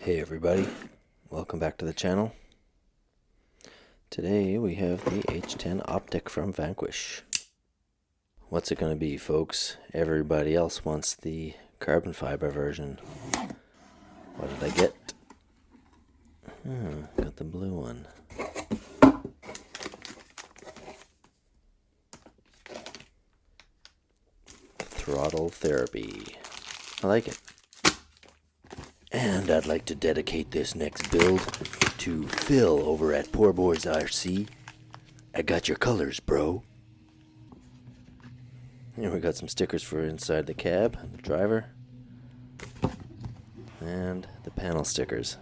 Hey everybody, welcome back to the channel. Today we have the H10 Optic from Vanquish. What's it going to be, folks? Everybody else wants the carbon fiber version. What did I get? Got the blue one. Throttle therapy. I like it. And I'd like to dedicate this next build to Phil over at Poor Boys RC. I got your colors, bro. Here we got some stickers for inside the cab, the driver, and the panel stickers.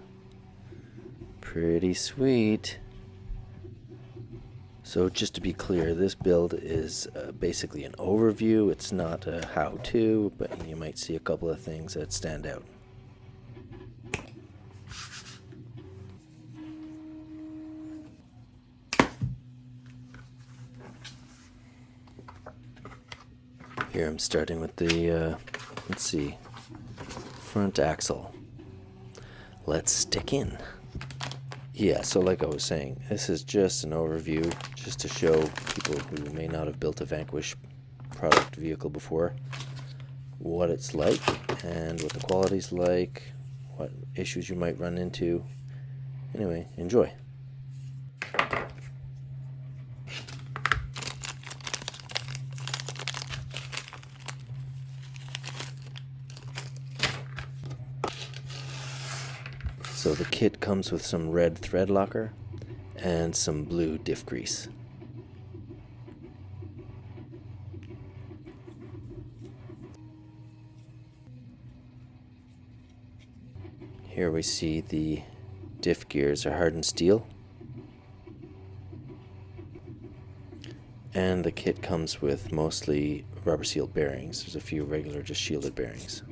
Pretty sweet. So just to be clear, this build is basically an overview. It's not a how-to, but you might see a couple of things that stand out. Here I'm starting with the, let's see, front axle. Let's stick in. Yeah, so like I was saying, this is just an overview, just to show people who may not have built a Vanquish product vehicle before what it's like and what the quality's like, what issues you might run into. Anyway, enjoy. So the kit comes with some red thread locker and some blue diff grease. Here we see the diff gears are hardened steel. And the kit comes with mostly rubber sealed bearings. There's a few regular just shielded bearings.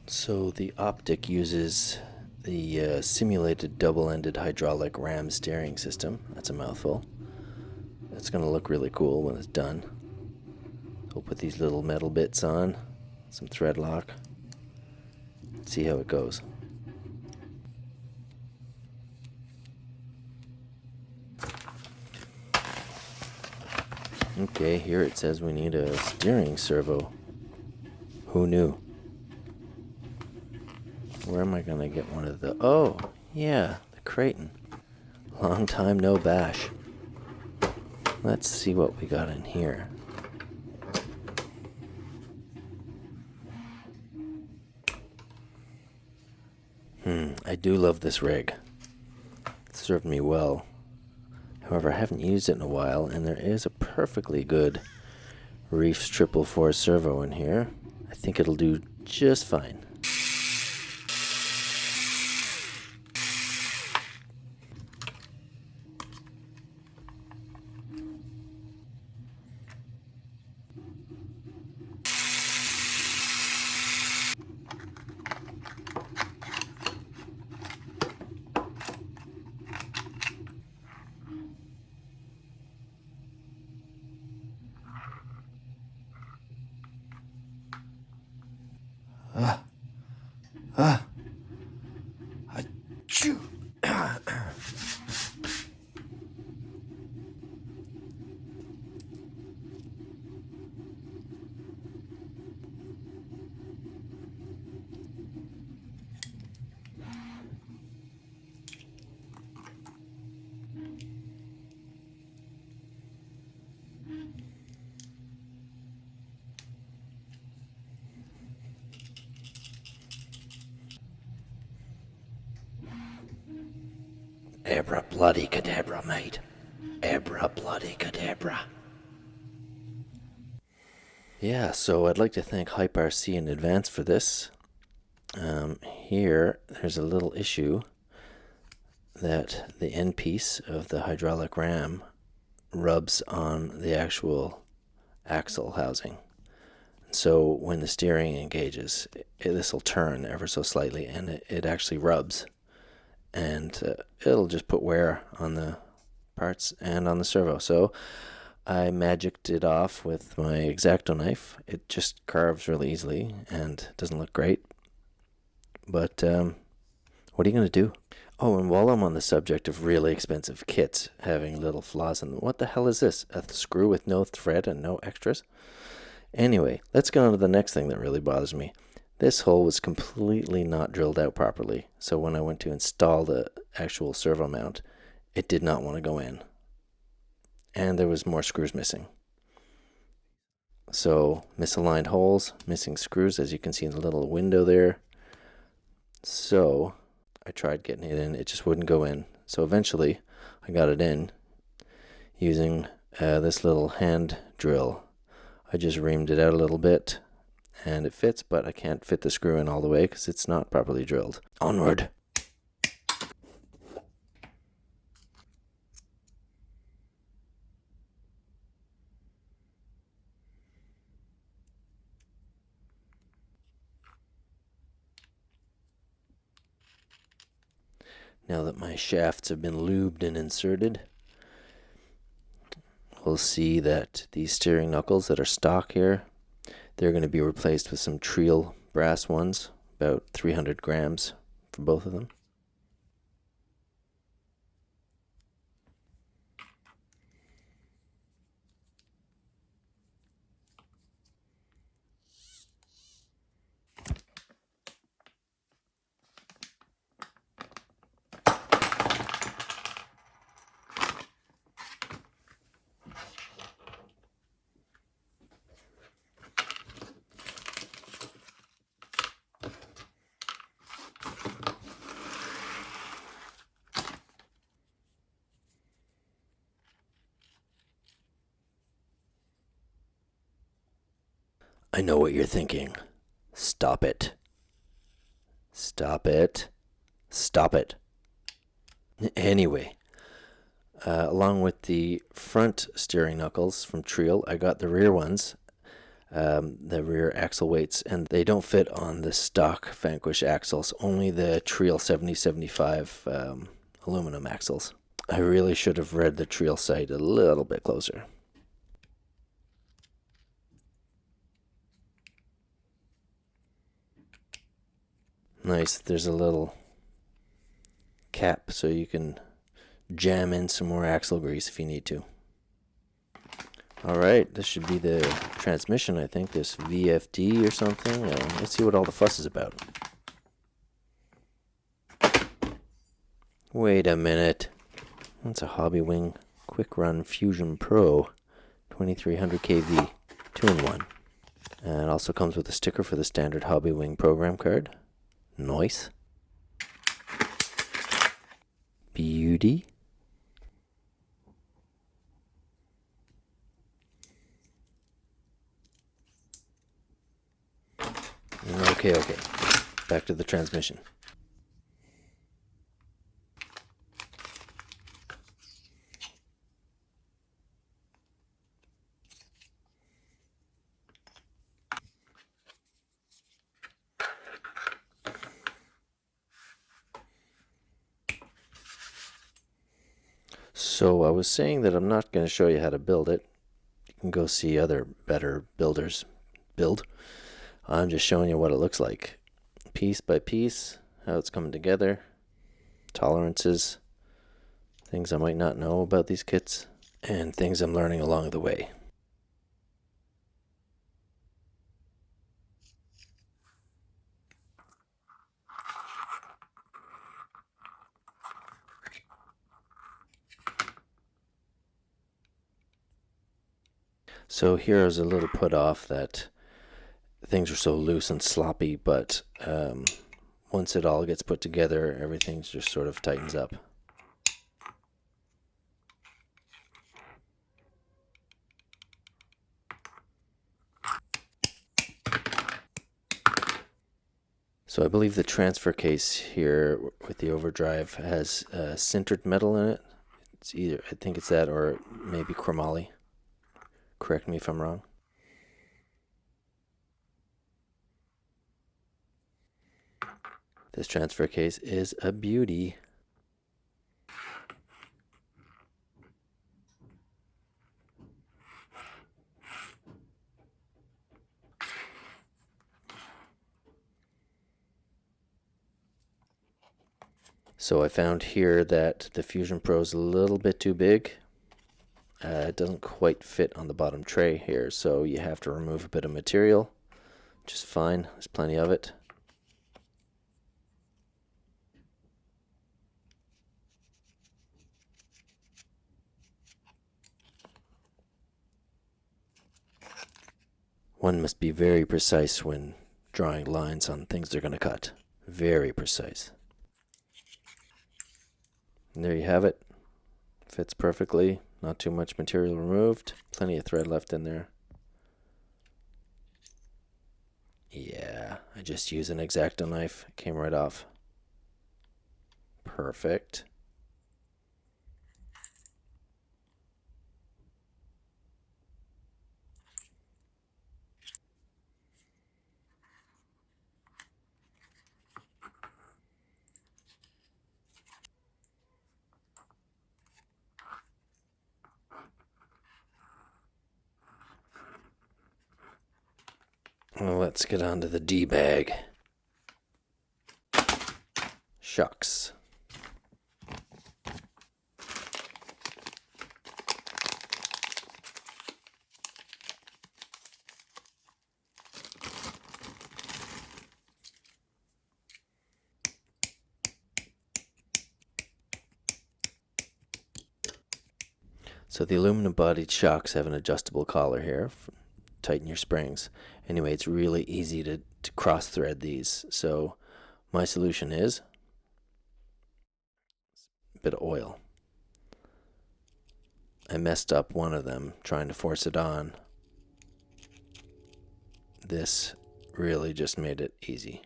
So the Optic uses the simulated double-ended hydraulic ram steering system. That's a mouthful. It's going to look really cool when it's done. We'll put these little metal bits on, some thread lock, see how it goes. Okay, here it says we need a steering servo. Who knew? Where am I going to get one of the... Oh, yeah, the Creighton. Long time no bash. Let's see what we got in here. I do love this rig. It served me well. However, I haven't used it in a while, and there is a perfectly good Reefs 444 servo in here. I think it'll do just fine. Achoo! Abra bloody cadabra, mate. Abra bloody cadabra. Yeah, so I'd like to thank Hype RC in advance for this. Here, there's a little issue that the end piece of the hydraulic ram rubs on the actual axle housing. So when the steering engages, this will turn ever so slightly, and it actually rubs, and it'll just put wear on the parts and on the servo. So I magicked it off with my X-Acto knife. It just carves really easily and doesn't look great. But what are you going to do? Oh, and while I'm on the subject of really expensive kits having little flaws in them, what the hell is this? A screw with no thread and no extras? Anyway, let's get on to the next thing that really bothers me. This hole was completely not drilled out properly, so when I went to install the actual servo mount, it did not want to go in. And there was more screws missing. So, misaligned holes, missing screws, as you can see in the little window there. So, I tried getting it in, it just wouldn't go in. So eventually, I got it in using this little hand drill. I just reamed it out a little bit, and it fits, but I can't fit the screw in all the way because it's not properly drilled. Onward! Now that my shafts have been lubed and inserted, we'll see that these steering knuckles that are stock here, they're going to be replaced with some Treel brass ones, about 300 grams for both of them. I know what you're thinking. Stop it. Stop it. Stop it. Anyway, along with the front steering knuckles from Treel, I got the rear ones, the rear axle weights, and they don't fit on the stock Vanquish axles, only the Treel 7075 aluminum axles. I really should have read the Treel site a little bit closer. Nice, there's a little cap so you can jam in some more axle grease if you need to. Alright, this should be the transmission, I think, this VFD or something. Let's see what all the fuss is about. Wait a minute. That's a Hobbywing Quick Run Fusion Pro 2300 kV 2-in-1. And it also comes with a sticker for the standard Hobbywing program card. Nice. Beauty. Okay. Back to the transmission. So I was saying that I'm not going to show you how to build it. You can go see other better builders build. I'm just showing you what it looks like. Piece by piece, how it's coming together, tolerances, things I might not know about these kits, and things I'm learning along the way. So here's a little put off that things are so loose and sloppy, but once it all gets put together, everything just sort of tightens up. So I believe the transfer case here with the overdrive has sintered metal in it It's either, I think it's that or maybe chromoly. Correct me if I'm wrong. This transfer case is a beauty. So I found here that the Fusion Pro is a little bit too big. It doesn't quite fit on the bottom tray here, so you have to remove a bit of material, which is fine. There's plenty of it. One must be very precise when drawing lines on things they're going to cut. Very precise. And there you have it. Fits perfectly. Not too much material removed. Plenty of thread left in there. Yeah, I just used an X-Acto knife. It came right off. Perfect. Well, let's get on to the D-bag. Shucks. So the aluminum bodied shocks have an adjustable collar here. Tighten your springs. Anyway, it's really easy to cross thread these. So my solution is a bit of oil. I messed up one of them trying to force it on. This really just made it easy.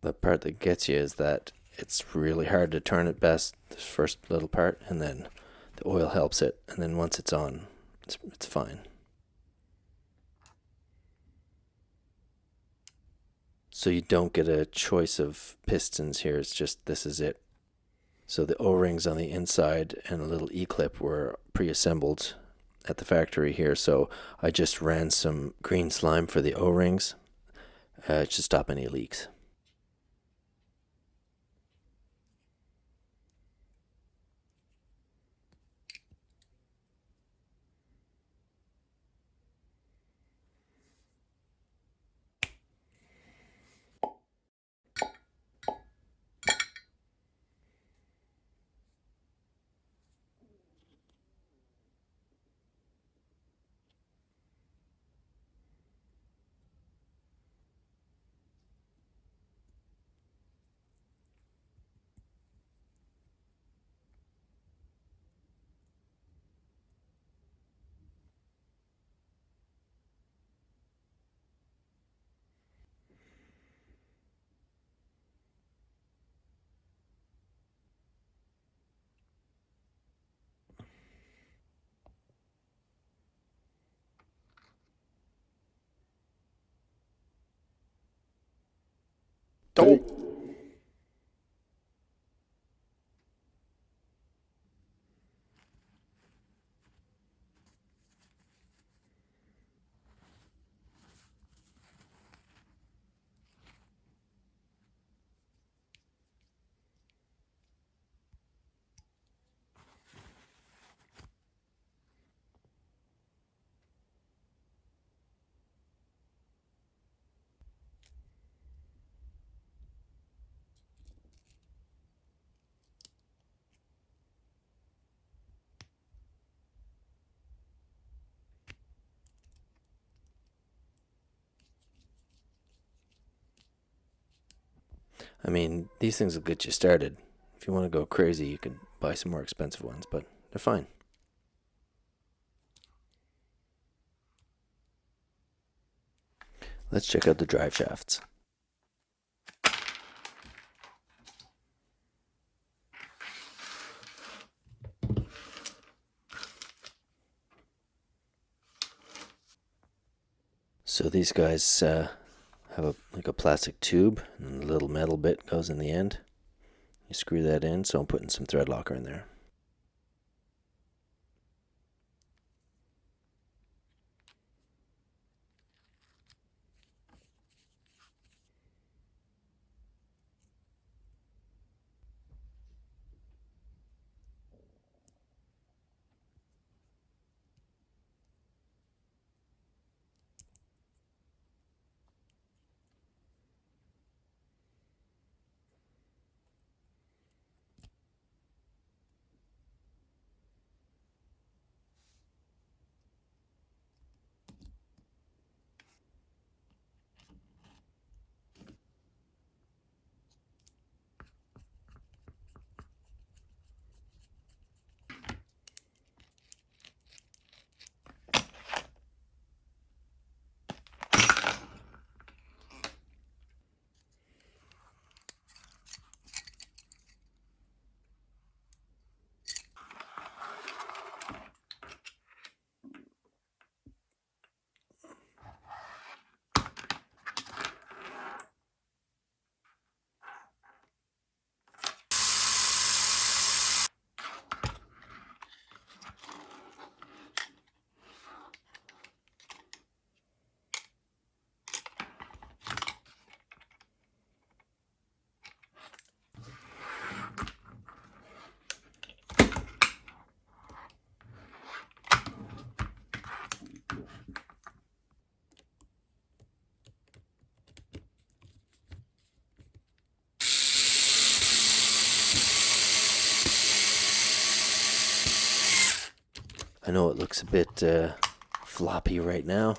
The part that gets you is that it's really hard to turn it best, this first little part, and then the oil helps it, and then once it's on, it's fine. So you don't get a choice of pistons here, it's just this is it. So the O-rings on the inside and a little E-clip were pre-assembled at the factory here, so I just ran some green slime for the O-rings to stop any leaks. Don't. I mean, these things will get you started. If you want to go crazy, you can buy some more expensive ones, but they're fine. Let's check out the drive shafts. So these guys have like a plastic tube, and the little metal bit goes in the end. You screw that in, so I'm putting some thread locker in there. I know it looks a bit floppy right now,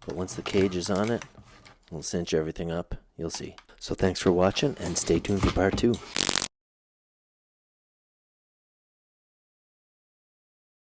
but once the cage is on it, we'll cinch everything up. You'll see. So thanks for watching, and stay tuned for part 2.